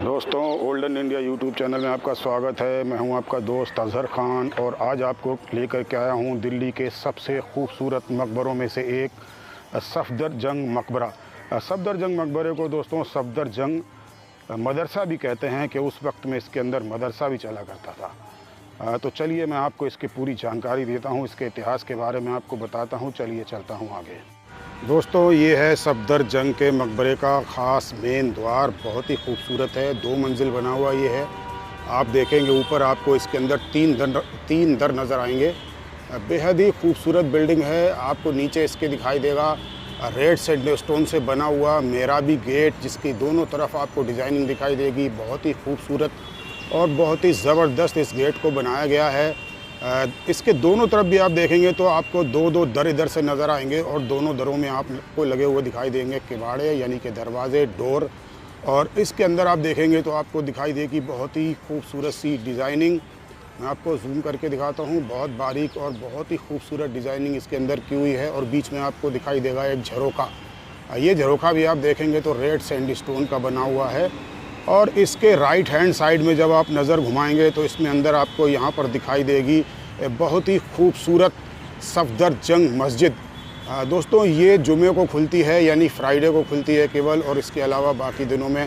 दोस्तों, olden India YouTube channel में आपका स्वागत है। मैं हूं आपका दोस्त अज़हर ख़ान और आज आपको लेकर के आया हूं दिल्ली के सबसे खूबसूरत मकबरों में से एक सफदरजंग मकबरा। सफदरजंग मकबरे को दोस्तों सफदरजंग मदरसा भी कहते हैं कि उस वक्त में इसके अंदर मदरसा भी चला करता था। तो चलिए मैं आपको इसकी पूरी जानकारी देता हूँ, इसके इतिहास के बारे में आपको बताता हूँ। चलिए चलता हूँ आगे। दोस्तों, ये है सफदरजंग के मकबरे का ख़ास मेन द्वार। बहुत ही खूबसूरत है, 2 मंजिल बना हुआ ये है। आप देखेंगे ऊपर आपको इसके अंदर तीन दर नज़र आएंगे। बेहद ही खूबसूरत बिल्डिंग है। आपको नीचे इसके दिखाई देगा रेड सैंडस्टोन से बना हुआ मेहराबी गेट, जिसकी दोनों तरफ आपको डिज़ाइनिंग दिखाई देगी। बहुत ही खूबसूरत और बहुत ही ज़बरदस्त इस गेट को बनाया गया है। इसके दोनों तरफ भी आप देखेंगे तो आपको दो दर इधर से नज़र आएंगे और दोनों दरों में आपको लगे हुए दिखाई देंगे किवाड़े, यानी कि दरवाजे, डोर। और इसके अंदर आप देखेंगे तो आपको दिखाई देगी बहुत ही खूबसूरत सी डिज़ाइनिंग। मैं आपको जूम करके दिखाता हूँ। बहुत बारीक और बहुत ही खूबसूरत डिज़ाइनिंग इसके अंदर की हुई है। और बीच में आपको दिखाई देगा एक झरोखा। ये झरोखा भी आप देखेंगे तो रेड सैंडस्टोन का बना हुआ है। और इसके राइट हैंड साइड में जब आप नज़र घुमाएंगे तो इसमें अंदर आपको यहाँ पर दिखाई देगी बहुत ही खूबसूरत सफदरजंग मस्जिद। दोस्तों, ये जुमे को खुलती है, यानी फ्राइडे को खुलती है केवल, और इसके अलावा बाकी दिनों में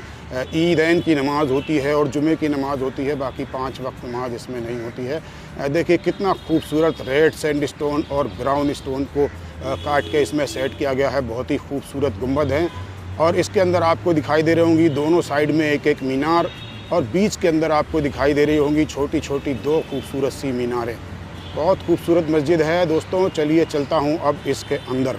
ईदैन की नमाज़ होती है और जुमे की नमाज़ होती है। बाकी 5 वक्त नमाज इसमें नहीं होती है। देखिए कितना खूबसूरत रेड सैंडस्टोन और ब्राउन स्टोन को काट के इसमें सेट किया गया है। बहुत ही खूबसूरत गुंबद हैं और इसके अंदर आपको दिखाई दे रही होंगी दोनों साइड में एक एक मीनार, और बीच के अंदर आपको दिखाई दे रही होंगी छोटी छोटी 2 खूबसूरत सी मीनारें। बहुत खूबसूरत मस्जिद है दोस्तों। चलिए चलता हूँ अब इसके अंदर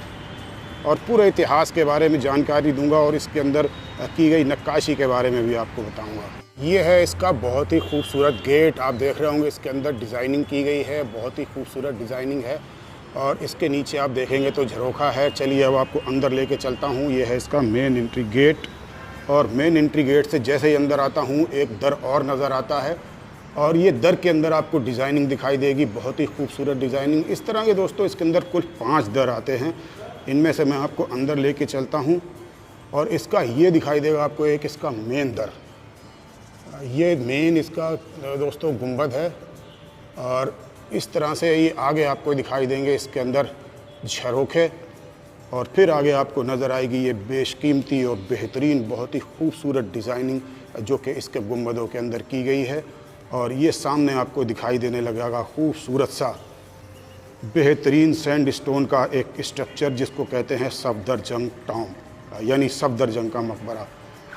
और पूरे इतिहास के बारे में जानकारी दूंगा और इसके अंदर की गई नक्काशी के बारे में भी आपको बताऊंगा। ये है इसका बहुत ही खूबसूरत गेट। आप देख रहे होंगे इसके अंदर डिज़ाइनिंग की गई है, बहुत ही खूबसूरत डिज़ाइनिंग है। और इसके नीचे आप देखेंगे तो झरोखा है। चलिए अब आपको अंदर लेके चलता हूँ। ये है इसका मेन एंट्री गेट, और मेन एंट्री गेट से जैसे ही अंदर आता हूँ एक दर और नज़र आता है, और ये दर के अंदर आपको डिज़ाइनिंग दिखाई देगी, बहुत ही खूबसूरत डिज़ाइनिंग। इस तरह के दोस्तों इसके अंदर कुल 5 दर आते हैं। इनमें से मैं आपको अंदर लेके चलता हूँ और इसका ये दिखाई देगा आपको एक इसका मेन दर। ये मेन इसका दोस्तों गुंबद है, और इस तरह से ये आगे आपको दिखाई देंगे इसके अंदर झरोखे, और फिर आगे आपको नज़र आएगी ये बेशकीमती और बेहतरीन बहुत ही खूबसूरत डिज़ाइनिंग जो कि इसके गुंबदों के अंदर की गई है। और ये सामने आपको दिखाई देने लगेगा खूबसूरत सा बेहतरीन सैंडस्टोन का एक स्ट्रक्चर, जिसको कहते हैं सफदरजंग टॉम्ब, यानी सफदरजंग का मकबरा।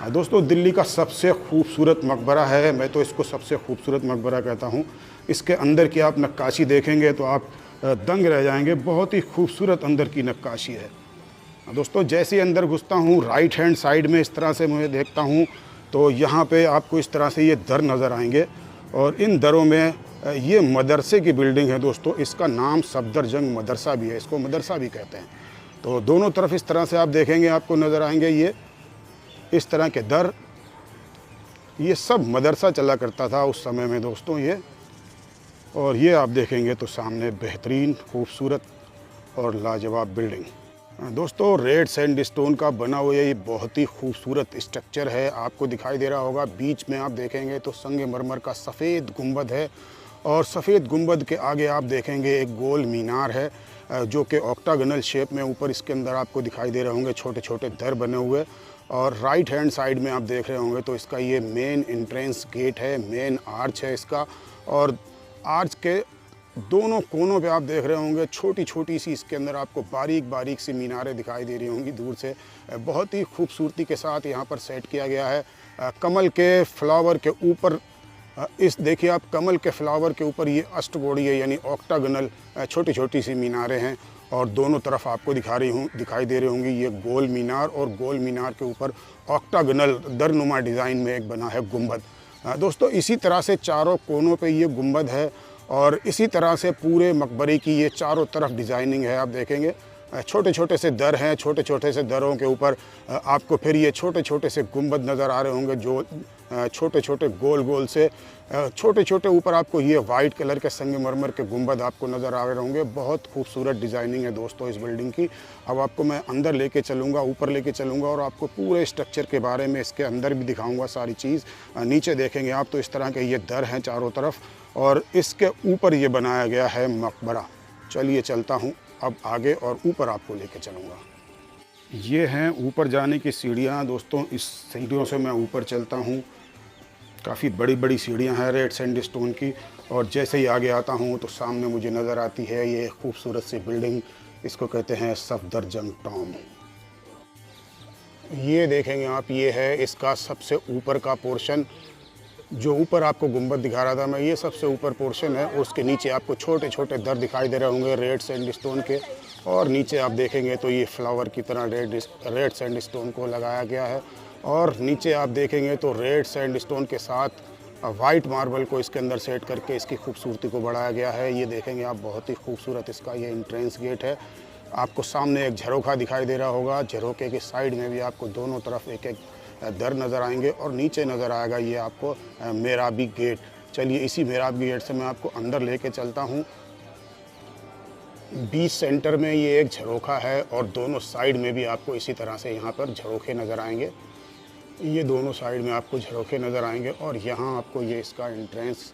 दोस्तों, दिल्ली का सबसे खूबसूरत मकबरा है। मैं तो इसको सबसे खूबसूरत मकबरा कहता हूँ। इसके अंदर की आप नक्काशी देखेंगे तो आप दंग रह जाएंगे। बहुत ही खूबसूरत अंदर की नक्काशी है दोस्तों। जैसे ही अंदर घुसता हूँ राइट हैंड साइड में इस तरह से मैं देखता हूँ तो यहाँ पे आपको इस तरह से ये दर नज़र आएंगे, और इन दरों में ये मदरसे की बिल्डिंग है दोस्तों। इसका नाम सफदरजंग मदरसा भी है, इसको मदरसा भी कहते हैं। तो दोनों तरफ इस तरह से आप देखेंगे आपको नज़र आएंगे ये इस तरह के दर। ये सब मदरसा चला करता था उस समय में दोस्तों ये। और ये आप देखेंगे तो सामने बेहतरीन खूबसूरत और लाजवाब बिल्डिंग। दोस्तों, रेड सैंडस्टोन का बना हुआ ये बहुत ही खूबसूरत स्ट्रक्चर है। आपको दिखाई दे रहा होगा बीच में आप देखेंगे तो संगमरमर का सफ़ेद गुंबद है, और सफ़ेद गुंबद के आगे आप देखेंगे एक गोल मीनार है जो कि ऑक्टागोनल शेप में ऊपर इसके अंदर आपको दिखाई दे रहे होंगे छोटे छोटे दर बने हुए। और राइट हैंड साइड में आप देख रहे होंगे तो इसका ये मेन एंट्रेंस गेट है, मेन आर्च है इसका। और आर्च के दोनों कोनों पे आप देख रहे होंगे छोटी छोटी सी इसके अंदर आपको बारीक बारीक सी मीनारें दिखाई दे रही होंगी दूर से। बहुत ही खूबसूरती के साथ यहाँ पर सेट किया गया है। कमल के फ्लावर के ऊपर इस देखिए आप कमल के फ्लावर के ऊपर ये अष्टकोणीय है, यानी ऑक्टागोनल छोटी छोटी सी मीनारें हैं। और दोनों तरफ आपको दिखाई दे रही होंगी ये गोल मीनार, और गोल मीनार के ऊपर ऑक्टागोनल दरनुमा डिज़ाइन में एक बना है गुंबद। दोस्तों, इसी तरह से चारों कोनों पे ये गुंबद है, और इसी तरह से पूरे मकबरे की ये चारों तरफ डिज़ाइनिंग है। आप देखेंगे छोटे छोटे से दर हैं, छोटे छोटे से दरों के ऊपर आपको फिर ये छोटे छोटे से गुंबद नज़र आ रहे होंगे, जो छोटे छोटे गोल गोल से छोटे छोटे ऊपर आपको ये वाइट कलर के संगमरमर के गुंबद आपको नज़र आ रहे होंगे। बहुत खूबसूरत डिज़ाइनिंग है दोस्तों इस बिल्डिंग की। अब आपको मैं अंदर लेके चलूँगा, ऊपर लेके चलूँगा और आपको पूरे स्ट्रक्चर के बारे में, इसके अंदर भी दिखाऊँगा सारी चीज़। नीचे देखेंगे आप तो इस तरह के ये दर हैं चारों तरफ, और इसके ऊपर ये बनाया गया है मकबरा। चलिए चलता हूँ अब आगे और ऊपर आपको लेके चलूँगा। ये हैं ऊपर जाने की सीढ़ियाँ दोस्तों। इस सीढ़ियों से मैं ऊपर चलता हूँ। काफ़ी बड़ी बड़ी सीढ़ियाँ हैं रेड सैंडस्टोन की, और जैसे ही आगे आता हूँ तो सामने मुझे नज़र आती है ये खूबसूरत सी बिल्डिंग। इसको कहते हैं सफदरजंग टॉम। ये देखेंगे आप, ये है इसका सबसे ऊपर का पोर्शन। जो ऊपर आपको गुंबद दिखा रहा था मैं, ये सबसे ऊपर पोर्शन है। उसके नीचे आपको छोटे छोटे दर दिखाई दे रहे होंगे रेड सैंडस्टोन के, और नीचे आप देखेंगे तो ये फ्लावर की तरह रेड सैंडस्टोन को लगाया गया है। और नीचे आप देखेंगे तो रेड सैंडस्टोन के साथ वाइट मार्बल को इसके अंदर सेट करके इसकी खूबसूरती को बढ़ाया गया है। ये देखेंगे आप, बहुत ही खूबसूरत इसका ये एंट्रेंस गेट है। आपको सामने एक झरोखा दिखाई दे रहा होगा, झरोखे के साइड में भी आपको दोनों तरफ एक एक दर नज़र आएंगे, और नीचे नज़र आएगा ये आपको मेहराबी गेट। चलिए इसी मेहराबी गेट से मैं आपको अंदर लेके चलता हूँ। बीच सेंटर में ये एक झरोखा है, और दोनों साइड में भी आपको इसी तरह से यहाँ पर झरोखे नज़र आएंगे। ये दोनों साइड में आपको झरोखे नज़र आएंगे, और यहाँ आपको ये इसका एंट्रेंस,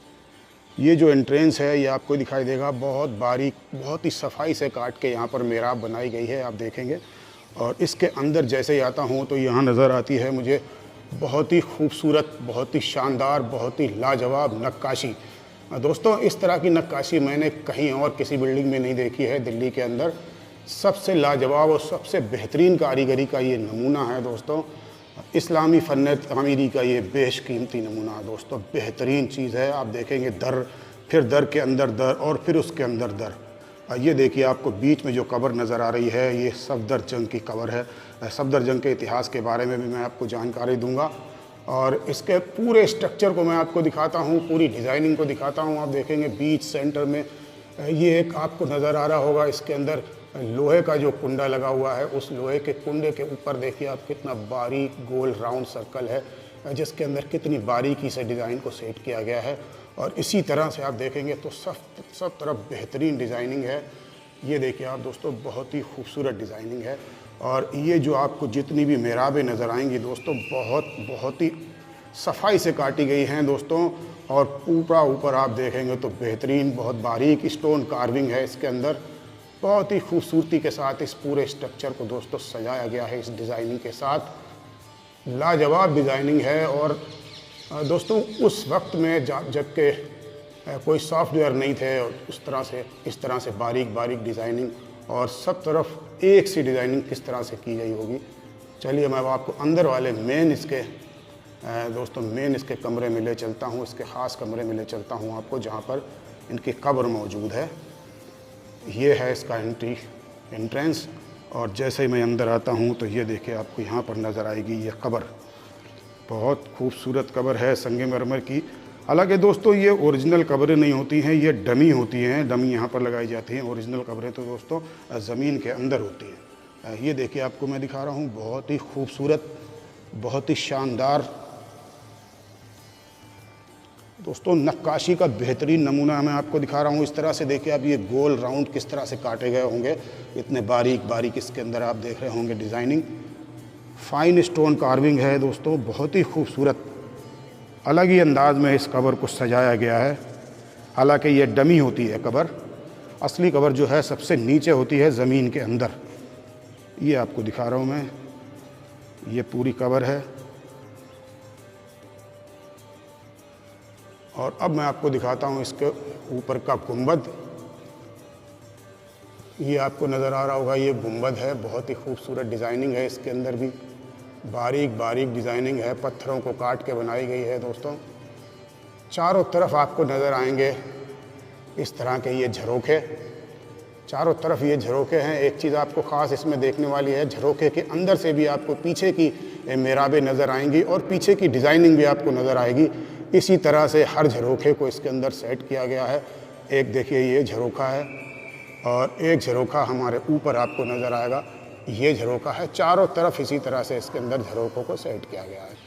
ये जो एंट्रेंस है ये आपको दिखाई देगा। बहुत बारीक, बहुत ही सफाई से काट के यहाँ पर मेहराब बनाई गई है, आप देखेंगे। और इसके अंदर जैसे ही आता हूँ तो यहाँ नज़र आती है मुझे बहुत ही खूबसूरत, बहुत ही शानदार, बहुत ही लाजवाब नक्काशी। दोस्तों इस तरह की नक्काशी मैंने कहीं और किसी बिल्डिंग में नहीं देखी है दिल्ली के अंदर। सबसे लाजवाब और सबसे बेहतरीन कारीगरी का ये नमूना है दोस्तों। इस्लामी फ़न तामीरी का ये बेशकीमती नमूना है दोस्तों। बेहतरीन चीज़ है। आप देखेंगे दर, फिर दर के अंदर दर, और फिर उसके अंदर दर। ये देखिए आपको बीच में जो कब्र नज़र आ रही है, ये सफदरजंग की कब्र है। सफदरजंग के इतिहास के बारे में भी मैं आपको जानकारी दूंगा, और इसके पूरे स्ट्रक्चर को मैं आपको दिखाता हूँ, पूरी डिज़ाइनिंग को दिखाता हूँ। आप देखेंगे बीच सेंटर में ये एक आपको नज़र आ रहा होगा, इसके अंदर लोहे का जो कुंडा लगा हुआ है, उस लोहे के कुंडे के ऊपर देखिए आप कितना बारीक गोल राउंड सर्कल है, जिसके अंदर कितनी बारीकी से डिज़ाइन को सेट किया गया है। और इसी तरह से आप देखेंगे तो सब तरफ बेहतरीन डिज़ाइनिंग है। ये देखिए आप दोस्तों, बहुत ही खूबसूरत डिज़ाइनिंग है। और ये जो आपको जितनी भी मेहराबें नज़र आएंगी दोस्तों, बहुत ही सफाई से काटी गई हैं दोस्तों। और पूरा ऊपर आप देखेंगे तो बेहतरीन, बहुत बारीक स्टोन कार्विंग है इसके अंदर। बहुत ही खूबसूरती के साथ इस पूरे स्ट्रक्चर को दोस्तों सजाया गया है इस डिज़ाइनिंग के साथ। लाजवाब डिज़ाइनिंग है। और दोस्तों उस वक्त में जबकि कोई सॉफ्टवेयर नहीं थे, इस तरह से बारीक बारीक डिज़ाइनिंग, और सब तरफ एक सी डिज़ाइनिंग किस तरह से की गई होगी। चलिए मैं आपको अंदर वाले मेन इसके कमरे में ले चलता हूँ, इसके ख़ास कमरे में ले चलता हूँ आपको, जहाँ पर इनकी कब्र मौजूद है। ये है इसका एंट्रेंस। और जैसे ही मैं अंदर आता हूँ तो ये देखिए आपको यहाँ पर नज़र आएगी ये कब्र। बहुत खूबसूरत कब्र है संगमरमर की। हालांकि दोस्तों ये ओरिजिनल कब्रें नहीं होती हैं, ये डमी होती हैं, डमी यहाँ पर लगाई जाती हैं। ओरिजिनल कब्रें तो दोस्तों ज़मीन के अंदर होती हैं। ये देखिए आपको मैं दिखा रहा हूँ, बहुत ही खूबसूरत, बहुत ही शानदार दोस्तों नक्काशी का बेहतरीन नमूना मैं आपको दिखा रहा हूँ। इस तरह से देखिए आप, ये गोल राउंड किस तरह से काटे गए होंगे, इतने बारीक बारीक इसके अंदर आप देख रहे होंगे डिज़ाइनिंग। फाइन स्टोन कार्विंग है दोस्तों, बहुत ही खूबसूरत, अलग ही अंदाज में इस कब्र को सजाया गया है। हालांकि ये डमी होती है कब्र, असली कब्र जो है सबसे नीचे होती है ज़मीन के अंदर। ये आपको दिखा रहा हूँ मैं, ये पूरी कब्र है। और अब मैं आपको दिखाता हूँ इसके ऊपर का गुंबद। ये आपको नज़र आ रहा होगा, ये गुंबद है। बहुत ही खूबसूरत डिज़ाइनिंग है, इसके अंदर भी बारीक बारीक डिज़ाइनिंग है, पत्थरों को काट के बनाई गई है दोस्तों। चारों तरफ आपको नज़र आएंगे इस तरह के ये झरोखे, चारों तरफ ये झरोखे हैं। एक चीज़ आपको ख़ास इसमें देखने वाली है, झरोखे के अंदर से भी आपको पीछे की मेहराबें नज़र आएंगी, और पीछे की डिज़ाइनिंग भी आपको नज़र आएगी। इसी तरह से हर झरोखे को इसके अंदर सेट किया गया है। एक देखिए ये झरोखा है, और एक झरोखा हमारे ऊपर आपको नज़र आएगा, ये झरोखा है। चारों तरफ इसी तरह से इसके अंदर झरोखों को सेट किया गया है।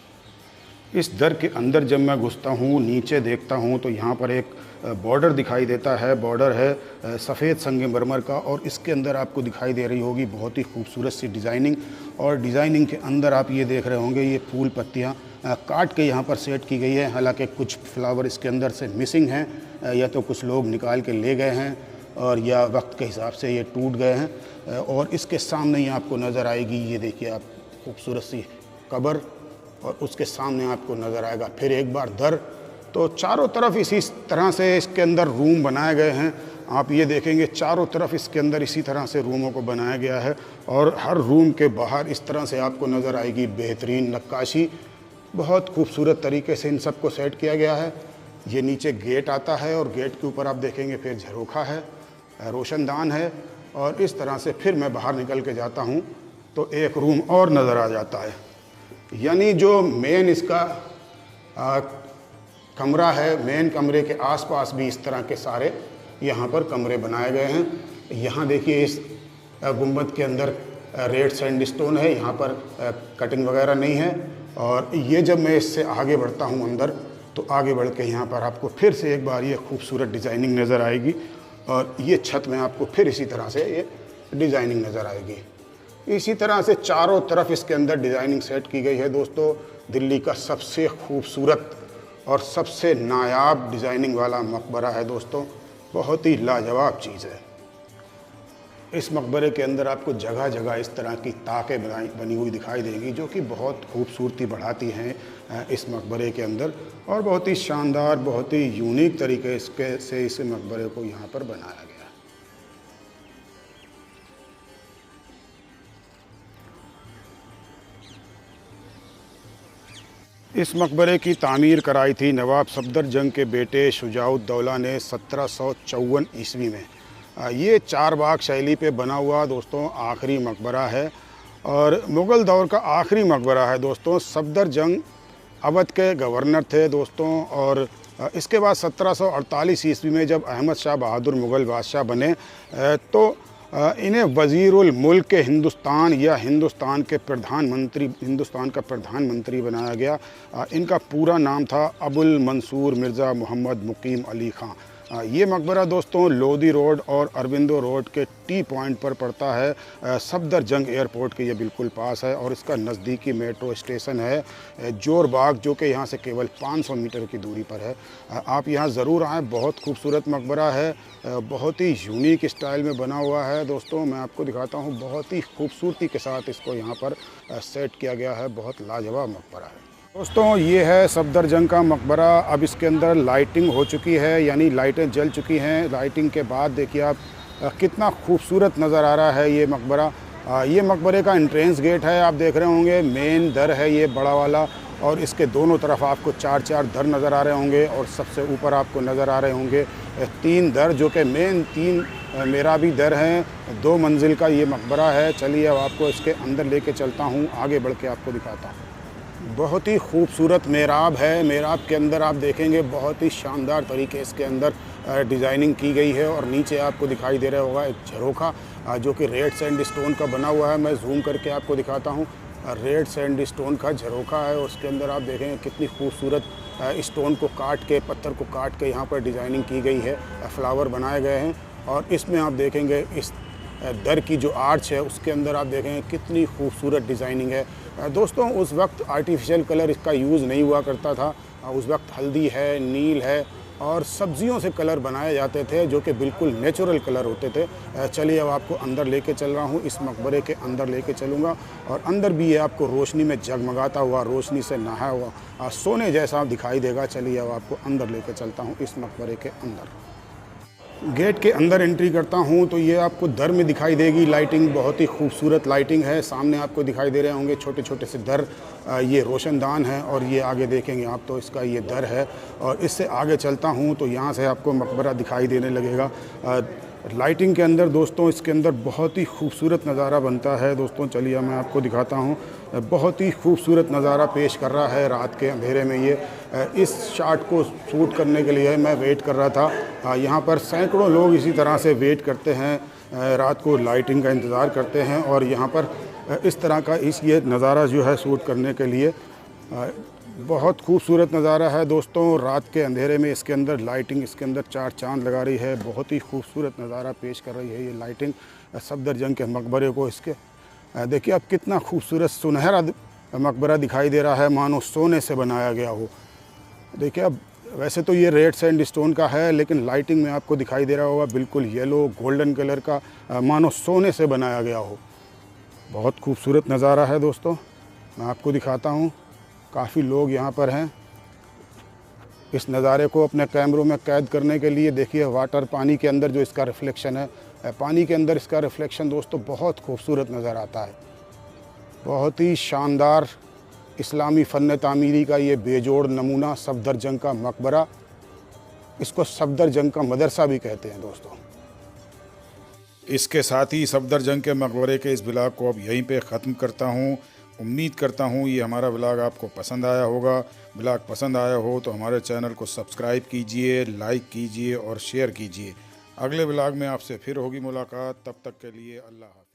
इस दर के अंदर जब मैं घुसता हूँ, नीचे देखता हूँ तो यहाँ पर एक बॉर्डर दिखाई देता है। बॉर्डर है सफ़ेद संगमरमर का और इसके अंदर आपको दिखाई दे रही होगी बहुत ही खूबसूरत सी डिज़ाइनिंग। और डिज़ाइनिंग के अंदर आप ये देख रहे होंगे ये फूल पत्तियाँ काट के यहाँ पर सेट की गई है। हालांकि कुछ फ्लावर इसके अंदर से मिसिंग हैं, या तो कुछ लोग निकाल के ले गए हैं और या वक्त के हिसाब से ये टूट गए हैं। और इसके सामने ही आपको नज़र आएगी, ये देखिए आप, खूबसूरत सी कब्र, और उसके सामने आपको नज़र आएगा फिर एक बार दर। तो चारों तरफ इसी तरह से इसके अंदर रूम बनाए गए हैं। आप ये देखेंगे चारों तरफ इसके अंदर इसी तरह से रूमों को बनाया गया है और हर रूम के बाहर इस तरह से आपको नज़र आएगी बेहतरीन नक्काशी। बहुत खूबसूरत तरीके से इन सब को सेट किया गया है। ये नीचे गेट आता है और गेट के ऊपर आप देखेंगे फिर झरोखा है, रोशनदान है, और इस तरह से फिर मैं बाहर निकल के जाता हूँ तो एक रूम और नज़र आ जाता है। यानी जो मेन इसका कमरा है, मेन कमरे के आसपास भी इस तरह के सारे यहाँ पर कमरे बनाए गए हैं। यहाँ देखिए इस गुंबद के अंदर रेड सैंडस्टोन है, यहाँ पर कटिंग वगैरह नहीं है। और ये जब मैं इससे आगे बढ़ता हूँ अंदर, तो आगे बढ़ के यहाँ पर आपको फिर से एक बार ये खूबसूरत डिज़ाइनिंग नज़र आएगी और ये छत में आपको फिर इसी तरह से ये डिज़ाइनिंग नज़र आएगी। इसी तरह से चारों तरफ इसके अंदर डिज़ाइनिंग सेट की गई है। दोस्तों, दिल्ली का सबसे खूबसूरत और सबसे नायाब डिज़ाइनिंग वाला मकबरा है दोस्तों, बहुत ही लाजवाब चीज़ है। इस मकबरे के अंदर आपको जगह जगह इस तरह की ताकें बनी हुई दिखाई देंगी, जो कि बहुत खूबसूरती बढ़ाती हैं इस मकबरे के अंदर, और बहुत ही शानदार, बहुत ही यूनिक तरीके से इस मकबरे को यहाँ पर बनाया गया। इस मकबरे की तामीर कराई थी नवाब सफदरजंग के बेटे शुजाउद्दौला ने 1754 ईस्वी में। ये चार बाग शैली पे बना हुआ दोस्तों आखिरी मकबरा है और मुग़ल दौर का आखिरी मकबरा है दोस्तों। सफदरजंग अवध के गवर्नर थे दोस्तों, और इसके बाद 1748 ईस्वी में जब अहमद शाह बहादुर मुग़ल बादशाह बने तो इन्हें वज़ीरुल मुल्क हिंदुस्तान या हिंदुस्तान का प्रधानमंत्री बनाया गया। इनका पूरा नाम था अबुल मंसूर मिर्ज़ा मोहम्मद मुकीम अली ख़ां। ये मकबरा दोस्तों लोधी रोड और अरबिंदो रोड के टी पॉइंट पर पड़ता है। सफदरजंग एयरपोर्ट के ये बिल्कुल पास है और इसका नज़दीकी मेट्रो स्टेशन है जोर बाग, जो कि यहाँ से केवल 500 मीटर की दूरी पर है। आप यहाँ ज़रूर आएँ, बहुत खूबसूरत मकबरा है, बहुत ही यूनिक स्टाइल में बना हुआ है दोस्तों। मैं आपको दिखाता हूँ, बहुत ही खूबसूरती के साथ इसको यहाँ पर सेट किया गया है। बहुत लाजवाब मकबरा है दोस्तों। ये है सफदरजंग का मकबरा। अब इसके अंदर लाइटिंग हो चुकी है, यानी लाइटें जल चुकी हैं। लाइटिंग के बाद देखिए आप कितना खूबसूरत नज़र आ रहा है ये मकबरा। ये मकबरे का एंट्रेंस गेट है, आप देख रहे होंगे। मेन दर है ये बड़ा वाला, और इसके दोनों तरफ आपको चार दर नज़र आ रहे होंगे, और सबसे ऊपर आपको नज़र आ रहे होंगे 3 दर, जो कि मेन 3 मेराबी दर हैं। 2 मंजिल का ये मकबरा है। चलिए अब आपको इसके अंदर लेके चलता हूँ, आगे बढ़ के आपको दिखाता हूँ। बहुत ही खूबसूरत मेराब है। मेराब के अंदर आप देखेंगे बहुत ही शानदार तरीके इसके अंदर डिज़ाइनिंग की गई है, और नीचे आपको दिखाई दे रहा होगा एक झरोखा जो कि रेड सैंडस्टोन का बना हुआ है। मैं जूम करके आपको दिखाता हूँ। रेड सैंडस्टोन का झरोखा है, और उसके अंदर आप देखेंगे कितनी खूबसूरत स्टोन को काट के, पत्थर को काट के यहाँ पर डिज़ाइनिंग की गई है। फ्लावर बनाए गए हैं, और इसमें आप देखेंगे इस दर की जो आर्च है उसके अंदर आप देखेंगे कितनी खूबसूरत डिज़ाइनिंग है दोस्तों। उस वक्त आर्टिफिशियल कलर इसका यूज़ नहीं हुआ करता था। उस वक्त हल्दी है, नील है, और सब्जियों से कलर बनाए जाते थे, जो कि बिल्कुल नेचुरल कलर होते थे। चलिए अब आपको अंदर लेके चल रहा हूँ, इस मकबरे के अंदर लेके चलूँगा, और अंदर भी ये आपको रोशनी में जगमगाता हुआ, रोशनी से नहाया हुआ सोने जैसा दिखाई देगा। चलिए अब आपको अंदर लेके चलता हूँ इस मकबरे के अंदर। गेट के अंदर एंट्री करता हूँ तो ये आपको दर में दिखाई देगी लाइटिंग, बहुत ही खूबसूरत लाइटिंग है। सामने आपको दिखाई दे रहे होंगे छोटे छोटे से दर, ये रोशनदान है, और ये आगे देखेंगे आप तो इसका ये दर है। और इससे आगे चलता हूँ तो यहाँ से आपको मकबरा दिखाई देने लगेगा। लाइटिंग के अंदर दोस्तों इसके अंदर बहुत ही खूबसूरत नज़ारा बनता है। दोस्तों चलिए मैं आपको दिखाता हूँ। बहुत ही खूबसूरत नज़ारा पेश कर रहा है रात के अंधेरे में ये। इस शॉट को शूट करने के लिए मैं वेट कर रहा था। यहाँ पर सैकड़ों लोग इसी तरह से वेट करते हैं, रात को लाइटिंग का इंतज़ार करते हैं और यहाँ पर इस तरह का ये नज़ारा जो है शूट करने के लिए बहुत खूबसूरत नज़ारा है दोस्तों। रात के अंधेरे में इसके अंदर लाइटिंग इसके अंदर चार चांद लगा रही है। बहुत ही खूबसूरत नज़ारा पेश कर रही है ये लाइटिंग सफदरजंग के मकबरे को। इसके देखिए अब कितना खूबसूरत सुनहरा मकबरा दिखाई दे रहा है, मानो सोने से बनाया गया हो। देखिए अब वैसे तो ये रेड सैंडस्टोन का है, लेकिन लाइटिंग में आपको दिखाई दे रहा होगा बिल्कुल येलो गोल्डन कलर का, मानो सोने से बनाया गया हो। बहुत खूबसूरत नज़ारा है दोस्तों, मैं आपको दिखाता हूँ। काफ़ी लोग यहाँ पर हैं इस नज़ारे को अपने कैमरों में कैद करने के लिए। देखिए वाटर पानी के अंदर जो इसका रिफ्लेक्शन है, पानी के अंदर इसका रिफ्लेक्शन दोस्तों बहुत खूबसूरत नज़र आता है। बहुत ही शानदार इस्लामी फ़न तामीरी का ये बेजोड़ नमूना सफदरजंग का मकबरा, इसको सफदरजंग का मदरसा भी कहते हैं दोस्तों। इसके साथ ही सफदरजंग के मकबरे के इस ब्लॉग को अब यहीं पे ख़त्म करता हूँ। उम्मीद करता हूँ ये हमारा ब्लॉग आपको पसंद आया होगा। ब्लॉग पसंद आया हो तो हमारे चैनल को सब्सक्राइब कीजिए, लाइक कीजिए और शेयर कीजिए। अगले ब्लॉग में आपसे फिर होगी मुलाकात, तब तक के लिए अल्लाह हाफ़िज़।